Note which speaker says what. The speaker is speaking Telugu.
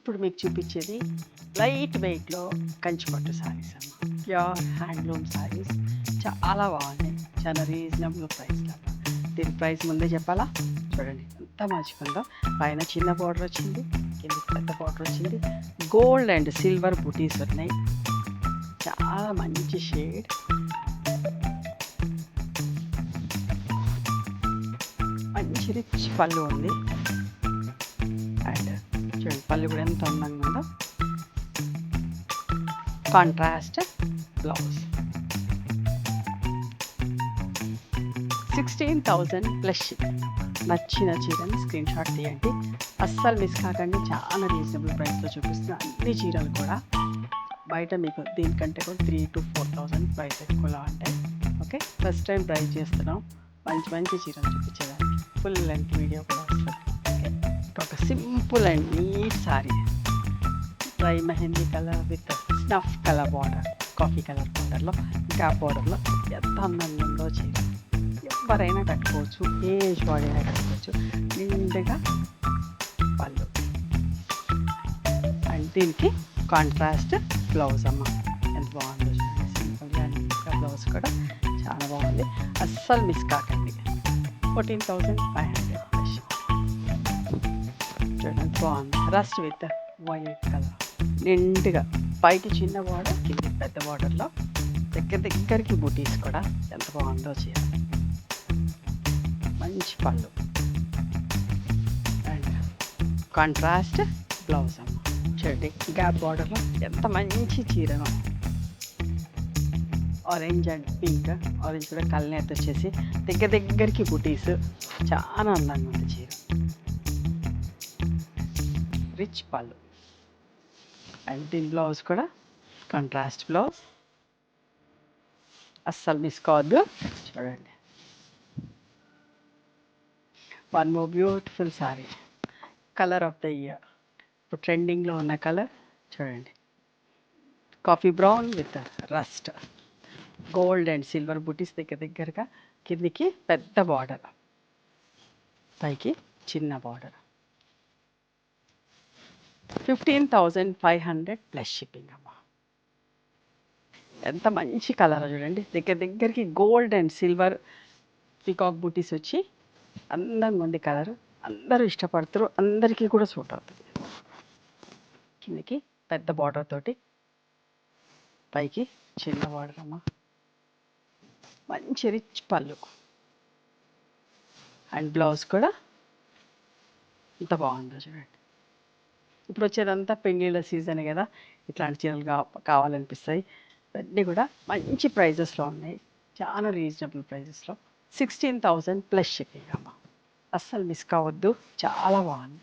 Speaker 1: ఇప్పుడు మీకు చూపించేది లైట్ వెయిట్లో కంచిపట్టు శారీస్ అమ్మ. ప్యూర్ హ్యాండ్లూమ్ శారీస్ చాలా బాగున్నాయి. చాలా రీజనబుల్ ప్రైస్లో. దీని ప్రైస్ ముందే చెప్పాలా? చూడండి ఎంత మంచిగా పైన చిన్న బార్డర్ వచ్చింది, కింద పెద్ద బార్డర్ వచ్చింది. గోల్డ్ అండ్ సిల్వర్ బుటీస్ ఉన్నాయి. చాలా మంచి షేడ్. మంచి రిచ్ పళ్ళు ఉంది. అండ్ చూడండి పళ్ళు కూడా ఎంత అందంగా ఉందో. Contrast blouse. 16,000 plus shipping. నచ్చిన చీరని స్క్రీన్ షాట్ తీయండి, అస్సలు మిస్ కాకండి. చాలా రీజనబుల్ ప్రైస్లో చూపిస్తున్న అన్ని చీరలు కూడా బయట మీకు దీనికంటే కూడా 3,000 to 4,000 ప్రైస్ ఎక్కువలో ఉంటాయి. ఓకే, ఫస్ట్ టైం ట్రై చేస్తున్నాం మంచి మంచి చీరలు చూపించేదానికి. ఫుల్ లెంత్ వీడియో కూడా వస్తుంది. ఓకే, ఒక simple and neat sari, dry mehndi colour with snuff colour border, coffee colour బార్డర్లో, ఇంకా బార్డర్లో ఎంత అందంగా ఉందో చీర. ఎవరైనా కట్టుకోవచ్చు, ఏజ్ వాడైనా కట్టుకోవచ్చు. నిండుగా పళ్ళు అండ్ దీనికి కాంట్రాస్ట్ బ్లౌజ్ అమ్మ. ఎంత బాగుందో చూడండి. సింపుల్గా ఇంకా బ్లౌజ్ కూడా చాలా బాగుంది. అస్సలు మిస్ కాకండి. 14,500 చూడండి, బాగుంది. రస్ట్ విత్ వైట్ కలర్, నిండుగా పైకి చిన్న బార్డర్, కింద పెద్ద బార్డర్లో దగ్గరికి బూటీస్ కూడా ఎంత బాగుందో చీర. మంచి పళ్ళు అండ్ కాంట్రాస్ట్ బ్లౌజ్ అమ్మ. చూడండి గ్యాప్ బార్డర్లో ఎంత మంచి చీరను. ఆరెంజ్ అండ్ పింక్, ఆరెంజ్ కూడా కళ్ళనేత వచ్చేసి దగ్గరికి బుటీస్. చాలా అందంగా ఉంది చీర. రిచ్ పళ్ళు అండ్ దీని బ్లౌజ్ కూడా కాంట్రాస్ట్ బ్లౌజ్. అస్సలు మిస్ కావద్దు. చూడండి, one more beautiful sorry. Colour of the year, ఇప్పుడు ట్రెండింగ్లో ఉన్న కలర్ చూడండి. Coffee brown with rust, gold and silver బుటీస్ దగ్గరగా, కిందికి పెద్ద బార్డర్, పైకి చిన్న బార్డర్. 15,500 ప్లస్ షిప్పింగ్ అమ్మ. ఎంత మంచి కలర్ చూడండి. దగ్గరికి గోల్డ్ అండ్ సిల్వర్ పీకాక్ బూటీస్ వచ్చి అందంగా ఉంది కలర్. అందరూ ఇష్టపడతారు, అందరికీ కూడా సూట్ అవుతుంది. కిందకి పెద్ద బార్డర్ తోటి, పైకి చిన్న బార్డర్ అమ్మ. మంచి రిచ్ పళ్ళు అండ్ బ్లౌజ్ కూడా ఎంత బాగుందో చూడండి. ఇప్పుడు వచ్చేదంతా పెళ్ళిళ్ళ సీజన్ కదా, ఇట్లాంటి చీరలు కావాలనిపిస్తాయి. ఇవన్నీ కూడా మంచి ప్రైజెస్లో ఉన్నాయి, చాలా రీజనబుల్ ప్రైజెస్లో. 16,000 ప్లస్ షిప్పింగ్ అమ్మ. అస్సలు మిస్ కావద్దు, చాలా బాగుంది.